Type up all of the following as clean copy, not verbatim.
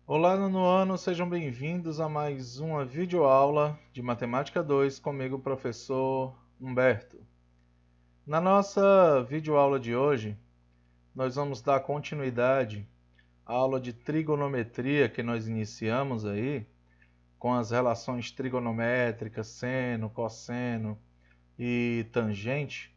Olá, nono ano, sejam bem-vindos a mais uma videoaula de Matemática 2 comigo, professor Humberto. Na nossa videoaula de hoje, nós vamos dar continuidade à aula de trigonometria que nós iniciamos aí, com as relações trigonométricas, seno, cosseno e tangente,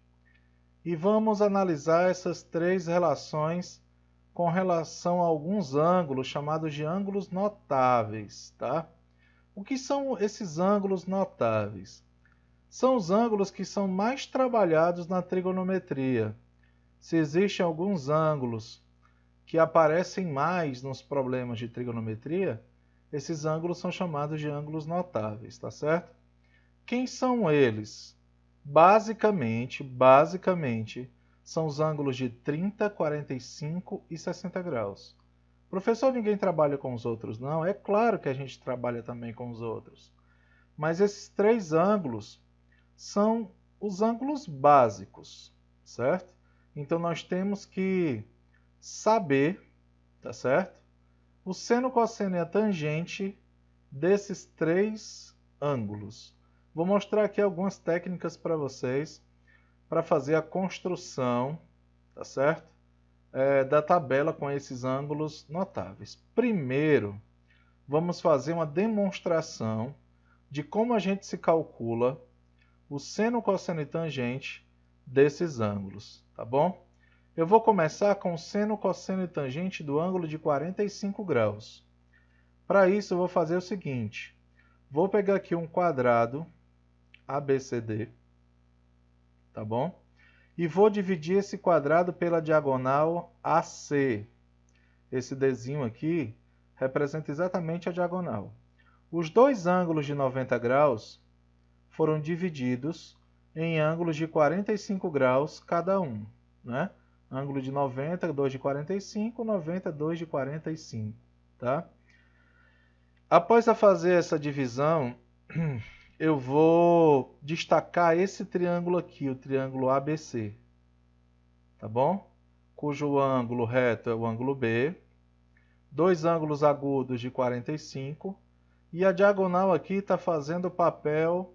e vamos analisar essas três relações com relação a alguns ângulos chamados de ângulos notáveis, tá? O que são esses ângulos notáveis? São os ângulos que são mais trabalhados na trigonometria. Se existem alguns ângulos que aparecem mais nos problemas de trigonometria, esses ângulos são chamados de ângulos notáveis, tá certo? Quem são eles? Basicamente, são os ângulos de 30, 45 e 60 graus. Professor, ninguém trabalha com os outros, não? É claro que a gente trabalha também com os outros. Mas esses três ângulos são os ângulos básicos, certo? Então nós temos que saber, tá certo? O seno, cosseno e a tangente desses três ângulos. Vou mostrar aqui algumas técnicas para vocês para fazer a construção, tá certo? Da tabela com esses ângulos notáveis. Primeiro, vamos fazer uma demonstração de como a gente se calcula o seno, cosseno e tangente desses ângulos, tá bom? Eu vou começar com o seno, cosseno e tangente do ângulo de 45 graus. Para isso, eu vou fazer o seguinte. Vou pegar aqui um quadrado ABCD, tá bom? E vou dividir esse quadrado pela diagonal AC. Esse Dzinho aqui representa exatamente a diagonal. Os dois ângulos de 90 graus foram divididos em ângulos de 45 graus cada um, né? Ângulo de 90, 2 de 45, 90, 2 de 45, tá? Após a fazer essa divisão, eu vou destacar esse triângulo aqui, o triângulo ABC, tá bom? Cujo ângulo reto é o ângulo B, dois ângulos agudos de 45, e a diagonal aqui está fazendo o papel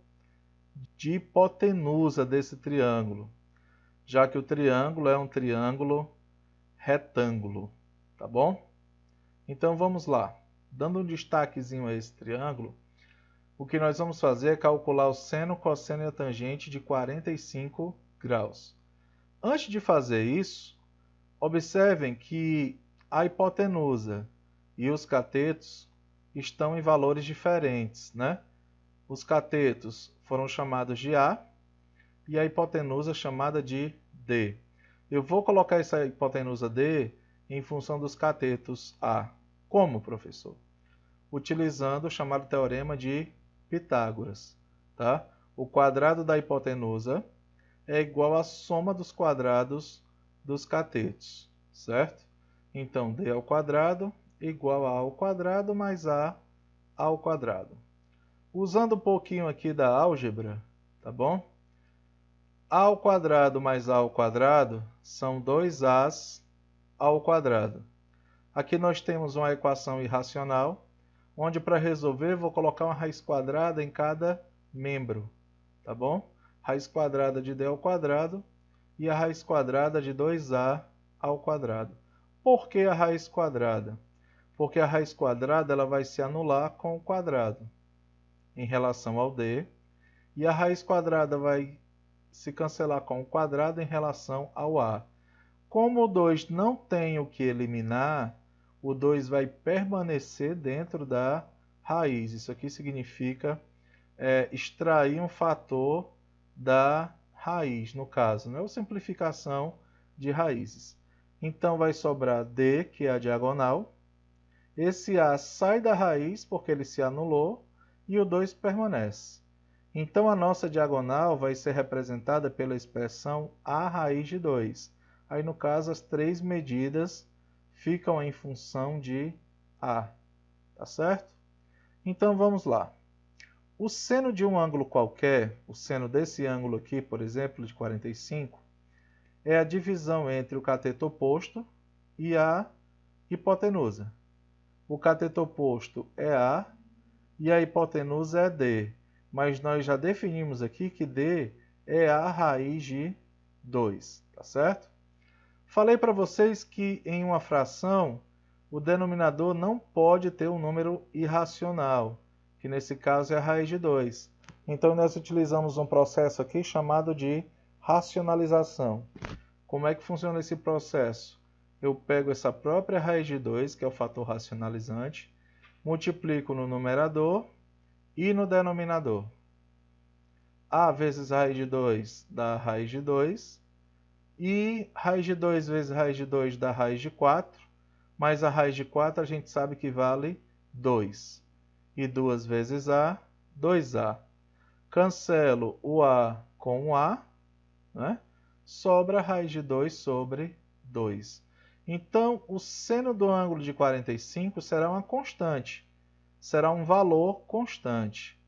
de hipotenusa desse triângulo, já que o triângulo é um triângulo retângulo, tá bom? Então vamos lá. Dando um destaquezinho a esse triângulo, o que nós vamos fazer é calcular o seno, cosseno e a tangente de 45 graus. Antes de fazer isso, observem que a hipotenusa e os catetos estão em valores diferentes, né? Os catetos foram chamados de A e a hipotenusa chamada de D. Eu vou colocar essa hipotenusa D em função dos catetos A. Como, professor? Utilizando o chamado teorema de Pitágoras, tá? O quadrado da hipotenusa é igual à soma dos quadrados dos catetos, certo? Então, D ao quadrado igual a ao quadrado mais A ao quadrado. Usando um pouquinho aqui da álgebra, tá bom? A ao quadrado mais A ao quadrado são 2As ao quadrado. Aqui nós temos uma equação irracional, onde para resolver vou colocar uma raiz quadrada em cada membro, tá bom? Raiz quadrada de D ao quadrado e a raiz quadrada de 2A ao quadrado. Por que a raiz quadrada? Porque a raiz quadrada ela vai se anular com o quadrado em relação ao D, e a raiz quadrada vai se cancelar com o quadrado em relação ao A. Como o 2 não tem o que eliminar, o 2 vai permanecer dentro da raiz. Isso aqui significa extrair um fator da raiz, no caso, né? Ou simplificação de raízes. Então vai sobrar D, que é a diagonal. Esse A sai da raiz porque ele se anulou e o 2 permanece. Então a nossa diagonal vai ser representada pela expressão A raiz de 2. Aí no caso as três medidas ficam em função de A, tá certo? Então vamos lá. O seno de um ângulo qualquer, o seno desse ângulo aqui, por exemplo, de 45, é a divisão entre o cateto oposto e a hipotenusa. o cateto oposto é A e a hipotenusa é D. Mas nós já definimos aqui que D é a raiz de 2, tá certo? Falei para vocês que em uma fração o denominador não pode ter um número irracional, que nesse caso é a raiz de 2. Então nós utilizamos um processo aqui chamado de racionalização. Como é que funciona esse processo? Eu pego essa própria raiz de 2, que é o fator racionalizante, multiplico no numerador e no denominador. A vezes raiz de 2 dá raiz de 2, e raiz de 2 vezes raiz de 2 dá raiz de 4, mas a raiz de 4 a gente sabe que vale 2. E 2 vezes A, 2A. Cancelo o A com o A, né? Sobra a raiz de 2 sobre 2. Então, o seno do ângulo de 45 será uma constante, será um valor constante.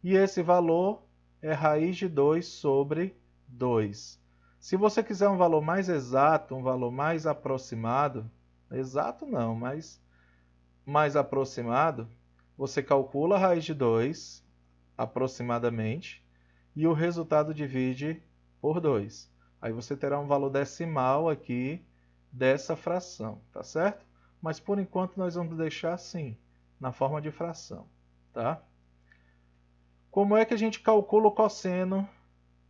E esse valor é raiz de 2 sobre 2. Se você quiser um valor mais exato, um valor mais aproximado, exato não, mas mais aproximado, você calcula a raiz de 2, aproximadamente, e o resultado divide por 2. Aí você terá um valor decimal aqui dessa fração, tá certo? Mas por enquanto nós vamos deixar assim, na forma de fração, tá? Como é que a gente calcula o cosseno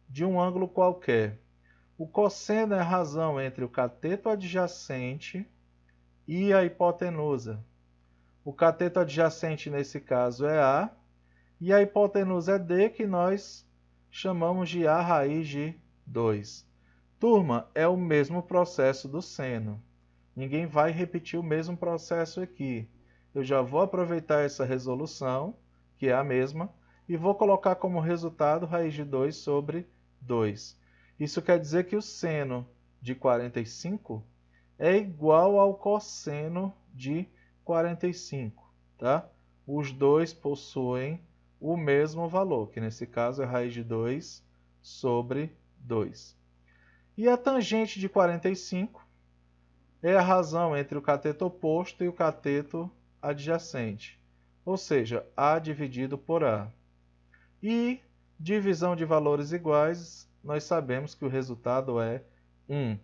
de um ângulo qualquer? O cosseno é a razão entre o cateto adjacente e a hipotenusa. O cateto adjacente nesse caso é A, e a hipotenusa é D, que nós chamamos de A raiz de 2. Turma, é o mesmo processo do seno. Ninguém vai repetir o mesmo processo aqui. Eu já vou aproveitar essa resolução, que é a mesma, e vou colocar como resultado raiz de 2 sobre 2. Isso quer dizer que o seno de 45 é igual ao cosseno de 45, tá? Os dois possuem o mesmo valor, que nesse caso é raiz de 2 sobre 2. E a tangente de 45 é a razão entre o cateto oposto e o cateto adjacente, ou seja, A dividido por A. E divisão de valores iguais, nós sabemos que o resultado é 1.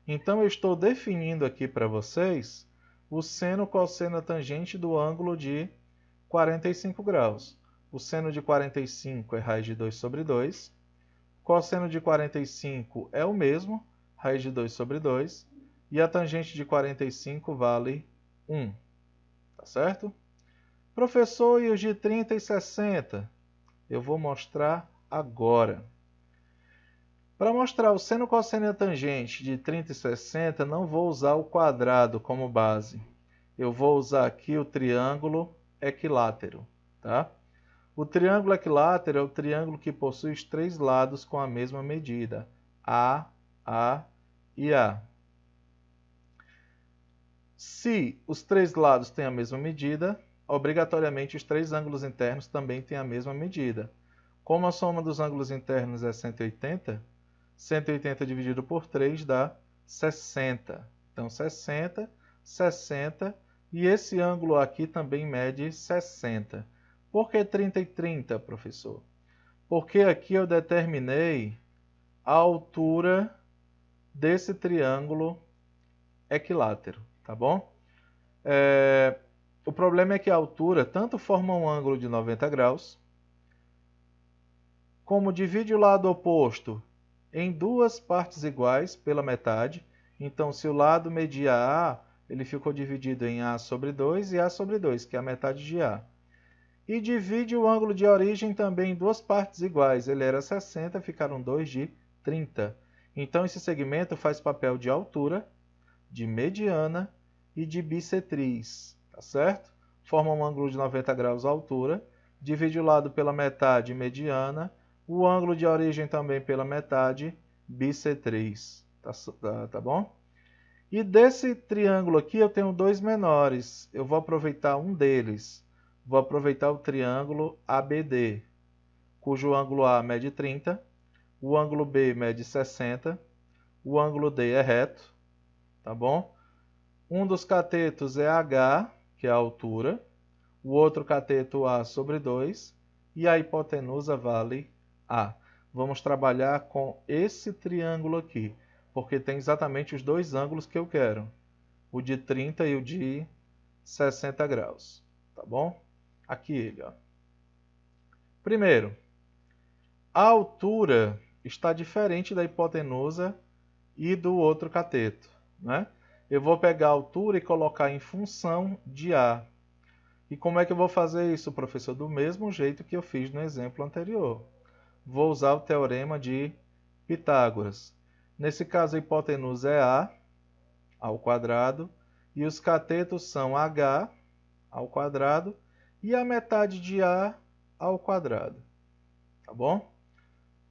Então eu estou definindo aqui para vocês o seno, cosseno, tangente do ângulo de 45 graus. O seno de 45 é raiz de 2 sobre 2. Cosseno de 45 é o mesmo, raiz de 2 sobre 2. E a tangente de 45 vale 1. Tá certo? Professor, e os de 30 e 60? Eu vou mostrar agora. Para mostrar o seno, cosseno e a tangente de 30 e 60, não vou usar o quadrado como base. Eu vou usar aqui o triângulo equilátero, tá? O triângulo equilátero é o triângulo que possui os três lados com a mesma medida, A e A. Se os três lados têm a mesma medida, obrigatoriamente os três ângulos internos também têm a mesma medida. Como a soma dos ângulos internos é 180, 180 dividido por 3 dá 60. Então 60, 60, e esse ângulo aqui também mede 60. Por que 30 e 30, professor? Porque aqui eu determinei a altura desse triângulo equilátero, tá bom? O problema é que a altura tanto forma um ângulo de 90 graus, como divide o lado oposto em duas partes iguais pela metade. Então, se o lado media A, ele ficou dividido em A sobre 2 e A sobre 2, que é a metade de A. E divide o ângulo de origem também em duas partes iguais. Ele era 60, ficaram 2 de 30. Então, esse segmento faz papel de altura, de mediana e de bissetriz, tá certo? Forma um ângulo de 90 graus à altura, divide o lado pela metade, mediana, o ângulo de origem também pela metade, bissetriz, tá bom? E desse triângulo aqui eu tenho dois menores, eu vou aproveitar um deles. Vou aproveitar o triângulo ABD, cujo ângulo A mede 30, o ângulo B mede 60, o ângulo D é reto, tá bom? Um dos catetos é H, que é a altura, o outro cateto A sobre 2, e a hipotenusa vale A. Vamos trabalhar com esse triângulo aqui, porque tem exatamente os dois ângulos que eu quero, o de 30 e o de 60 graus, tá bom? Aqui ele, ó. Primeiro, a altura está diferente da hipotenusa e do outro cateto, né? Eu vou pegar a altura e colocar em função de A. E como é que eu vou fazer isso, professor? Do mesmo jeito que eu fiz no exemplo anterior. Vou usar o teorema de Pitágoras. Nesse caso, a hipotenusa é A ao quadrado e os catetos são H ao quadrado e a metade de A ao quadrado. Tá bom?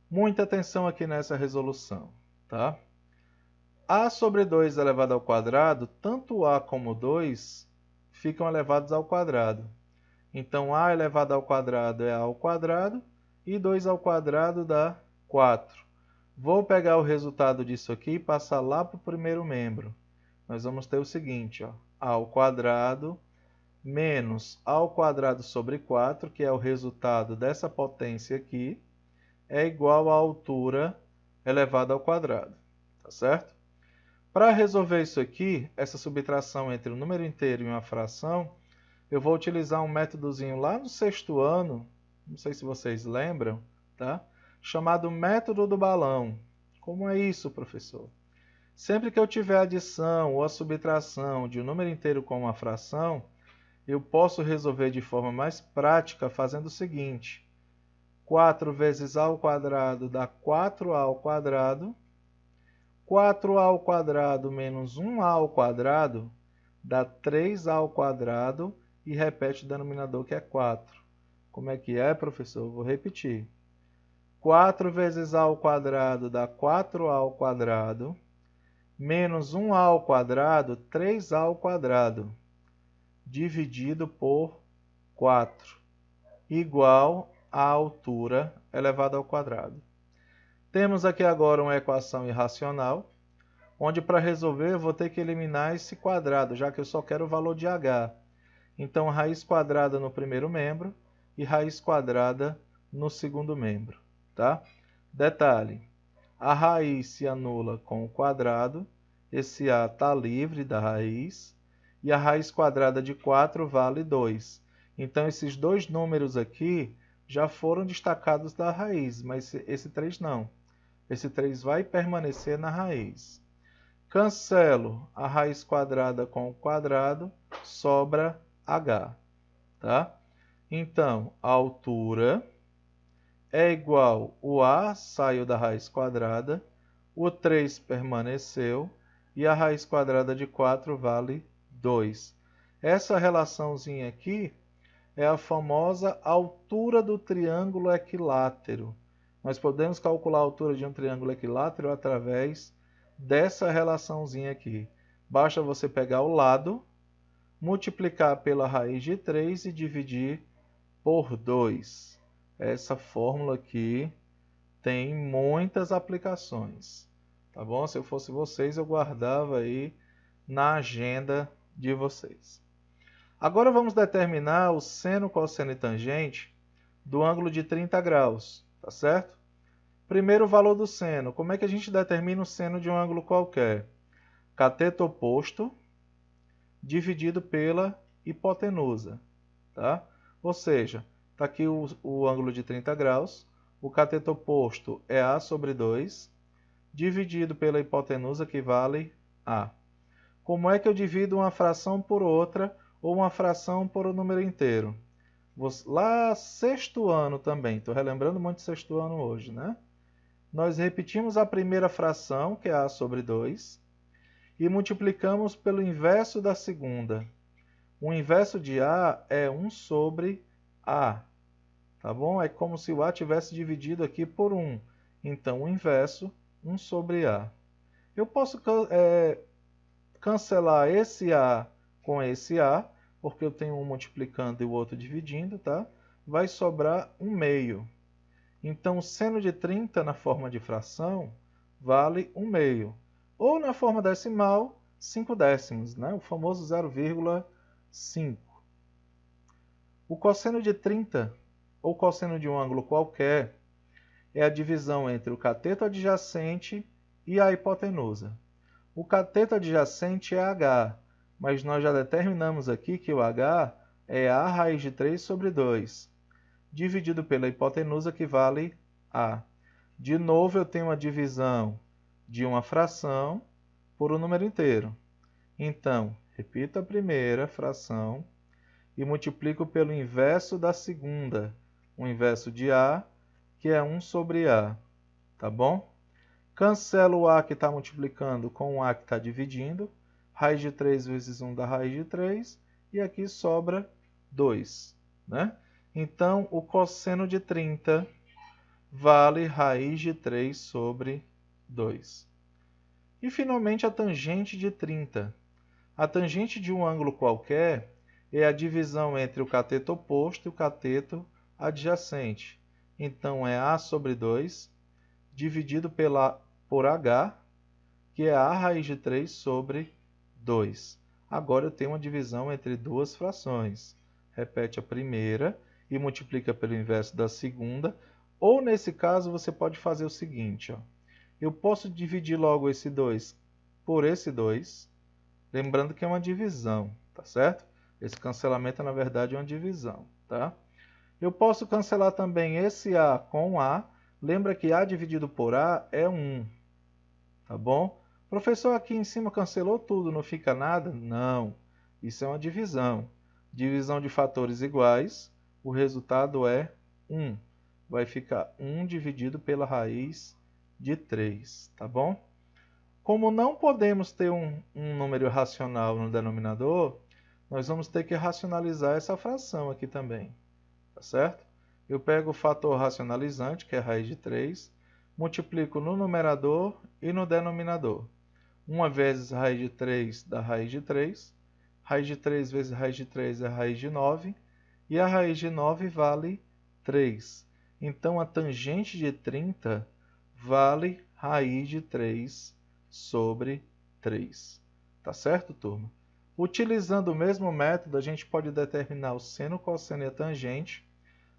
Muita atenção aqui nessa resolução, tá? A sobre 2 elevado ao quadrado, tanto A como 2 ficam elevados ao quadrado. Então, A elevado ao quadrado é A ao quadrado e 2 ao quadrado dá 4. Vou pegar o resultado disso aqui e passar lá para o primeiro membro. Nós vamos ter o seguinte, ó, A ao quadrado menos A ao quadrado sobre 4, que é o resultado dessa potência aqui, é igual à altura elevada ao quadrado. Tá certo? Para resolver isso aqui, essa subtração entre um número inteiro e uma fração, eu vou utilizar um métodozinho lá no sexto ano, não sei se vocês lembram, tá? Chamado método do balão. Como é isso, professor? Sempre que eu tiver adição ou a subtração de um número inteiro com uma fração, eu posso resolver de forma mais prática fazendo o seguinte. 4 vezes a ao quadrado dá 4a ao quadrado. 4a ao quadrado menos 1a ao quadrado dá 3a ao quadrado e repete o denominador que é 4. Como é que é, professor? Vou repetir. 4 vezes a ao quadrado dá 4a ao quadrado, menos 1a ao quadrado, 3a ao quadrado, dividido por 4, igual à altura elevada ao quadrado. Temos aqui agora uma equação irracional, onde para resolver eu vou ter que eliminar esse quadrado, já que eu só quero o valor de h. Então, raiz quadrada no primeiro membro e raiz quadrada no segundo membro. Tá? Detalhe, a raiz se anula com o quadrado, esse a está livre da raiz, e a raiz quadrada de 4 vale 2. Então, esses dois números aqui já foram destacados da raiz, mas esse 3 não. Esse 3 vai permanecer na raiz. Cancelo a raiz quadrada com o quadrado, sobra h. Tá? Então, a altura é igual, o a saiu da raiz quadrada, o 3 permaneceu e a raiz quadrada de 4 vale 2. Essa relaçãozinha aqui é a famosa altura do triângulo equilátero. Nós podemos calcular a altura de um triângulo equilátero através dessa relaçãozinha aqui. Basta você pegar o lado, multiplicar pela raiz de 3 e dividir por 2. Essa fórmula aqui tem muitas aplicações. Tá bom? Se eu fosse vocês, eu guardava aí na agenda de vocês. Agora vamos determinar o seno, cosseno e tangente do ângulo de 30 graus, tá certo? Primeiro, o valor do seno. Como é que a gente determina o seno de um ângulo qualquer? Cateto oposto dividido pela hipotenusa, tá? Ou seja, está aqui o ângulo de 30 graus, o cateto oposto é A sobre 2, dividido pela hipotenusa, que vale A. Como é que eu divido uma fração por outra, ou uma fração por um número inteiro? Lá, sexto ano também, estou relembrando muito sexto ano hoje, né? Nós repetimos a primeira fração, que é A sobre 2, e multiplicamos pelo inverso da segunda. O inverso de A é 1 sobre A, tá bom? É como se o A tivesse dividido aqui por 1. Então, o inverso, 1 sobre A. Eu posso cancelar esse A com esse A, porque eu tenho um multiplicando e o outro dividindo, tá? Vai sobrar 1 meio. Então, o seno de 30 na forma de fração vale 1 meio. Ou na forma decimal, 5 décimos, né? O famoso 0,5. 5. O cosseno de 30, ou cosseno de um ângulo qualquer, é a divisão entre o cateto adjacente e a hipotenusa. O cateto adjacente é h, mas nós já determinamos aqui que o h é a raiz de 3 sobre 2, dividido pela hipotenusa, que vale a. De novo, eu tenho uma divisão de uma fração por um número inteiro. Então, repito a primeira fração e multiplico pelo inverso da segunda, o inverso de a, que é 1 sobre a. Tá bom? Cancelo o a que está multiplicando com o a que está dividindo. Raiz de 3 vezes 1 dá raiz de 3. E aqui sobra 2. Né? Então, o cosseno de 30 vale raiz de 3 sobre 2. E, finalmente, a tangente de 30. A tangente de um ângulo qualquer é a divisão entre o cateto oposto e o cateto adjacente. Então, é a sobre 2 dividido por h, que é a raiz de 3 sobre 2. Agora eu tenho uma divisão entre duas frações. Repete a primeira e multiplica pelo inverso da segunda. Ou, nesse caso, você pode fazer o seguinte. Ó. Eu posso dividir logo esse 2 por esse 2, lembrando que é uma divisão, tá certo? Esse cancelamento, na verdade, é uma divisão, tá? Eu posso cancelar também esse a com a. Lembra que a dividido por a é 1, tá bom? Professor, aqui em cima cancelou tudo, não fica nada? Não, isso é uma divisão. Divisão de fatores iguais, o resultado é 1. Vai ficar 1 dividido pela raiz de 3, tá bom? Como não podemos ter um número racional no denominador, nós vamos ter que racionalizar essa fração aqui também, tá certo? Eu pego o fator racionalizante, que é a raiz de 3, multiplico no numerador e no denominador. 1 vezes raiz de 3 dá raiz de 3, raiz de 3 vezes raiz de 3 é raiz de 9, e a raiz de 9 vale 3. Então, a tangente de 30 vale raiz de 3 sobre 3. Tá certo, turma? Utilizando o mesmo método, a gente pode determinar o seno, cosseno e a tangente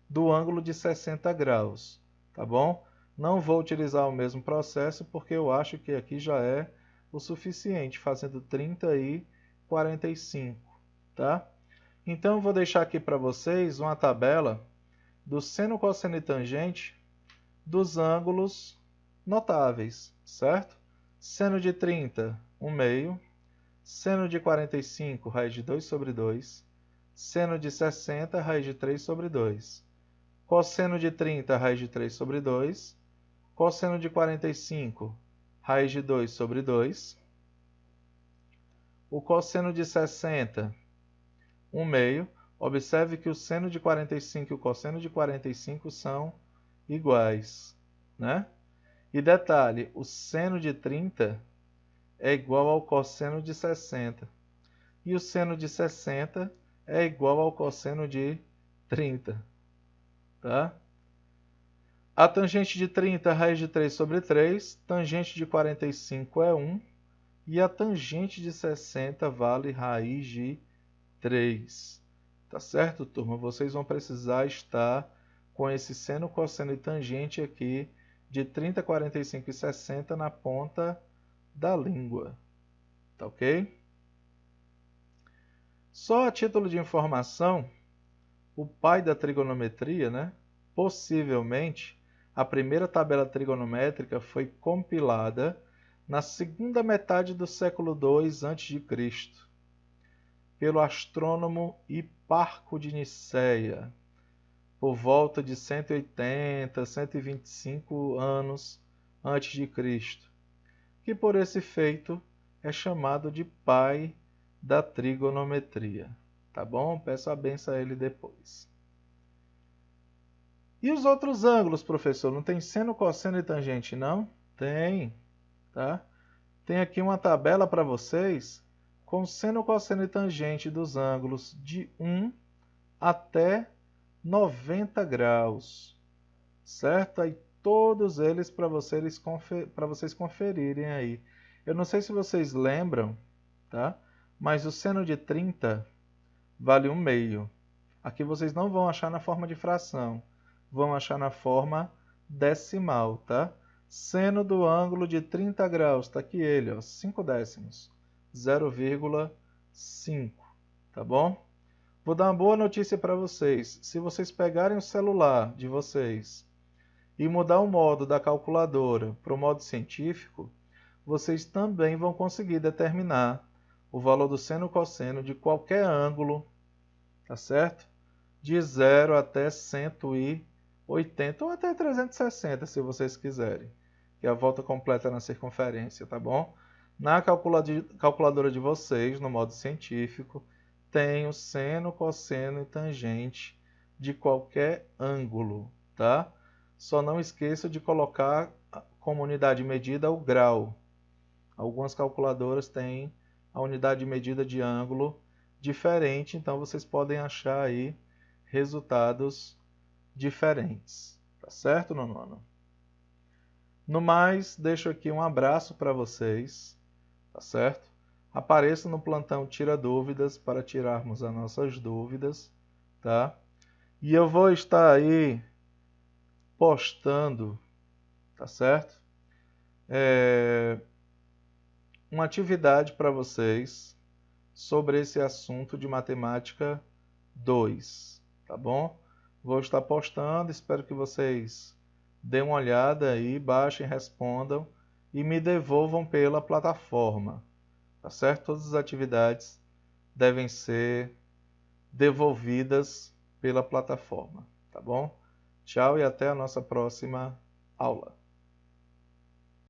do ângulo de 60 graus, tá bom? Não vou utilizar o mesmo processo porque eu acho que aqui já é o suficiente, fazendo 30 e 45, tá? Então, eu vou deixar aqui para vocês uma tabela do seno, cosseno e tangente dos ângulos notáveis, certo? Seno de 30, 1 meio. Seno de 45, raiz de 2 sobre 2. Seno de 60, raiz de 3 sobre 2. Cosseno de 30, raiz de 3 sobre 2. Cosseno de 45, raiz de 2 sobre 2. O cosseno de 60, 1 meio. Observe que o seno de 45 e o cosseno de 45 são iguais, né? E detalhe, o seno de 30 é igual ao cosseno de 60. E o seno de 60 é igual ao cosseno de 30. Tá? A tangente de 30 é raiz de 3 sobre 3. Tangente de 45 é 1. E a tangente de 60 vale raiz de 3. Tá certo, turma? Vocês vão precisar estar com esse seno, cosseno e tangente aqui de 30, 45 e 60 na ponta da língua. Tá ok? Só a título de informação, o pai da trigonometria, né? Possivelmente, a primeira tabela trigonométrica foi compilada na segunda metade do século II a.C., pelo astrônomo Hiparco de Niceia, por volta de 180, 125 anos antes de Cristo, que por esse feito é chamado de pai da trigonometria. Tá bom? Peço a benção a ele depois. E os outros ângulos, professor? Não tem seno, cosseno e tangente, não? Tem, tá? Tem aqui uma tabela para vocês com seno, cosseno e tangente dos ângulos de 1 até 90 graus, certo? Aí todos eles para vocês conferirem aí. Eu não sei se vocês lembram, tá? Mas o seno de 30 vale 1/2. Aqui vocês não vão achar na forma de fração, vão achar na forma decimal, tá? Seno do ângulo de 30 graus, está aqui ele, ó, 5 décimos, 0,5, tá bom? Vou dar uma boa notícia para vocês. Se vocês pegarem o celular de vocês e mudar o modo da calculadora para o modo científico, vocês também vão conseguir determinar o valor do seno e cosseno de qualquer ângulo, tá certo? De 0 até 180 ou até 360, se vocês quiserem, que é a volta completa na circunferência, tá bom? Na calculadora de vocês, no modo científico, tem o seno, cosseno e tangente de qualquer ângulo, tá? Só não esqueça de colocar como unidade de medida o grau. Algumas calculadoras têm a unidade de medida de ângulo diferente, então vocês podem achar aí resultados diferentes, tá certo, nono? No mais, deixo aqui um abraço para vocês, tá certo? Apareça no plantão Tira Dúvidas para tirarmos as nossas dúvidas, tá? E eu vou estar aí postando, tá certo? Uma atividade para vocês sobre esse assunto de matemática 2, tá bom? Vou estar postando, espero que vocês deem uma olhada aí, baixem, respondam e me devolvam pela plataforma, tá certo? Todas as atividades devem ser devolvidas pela plataforma, tá bom? Tchau e até a nossa próxima aula.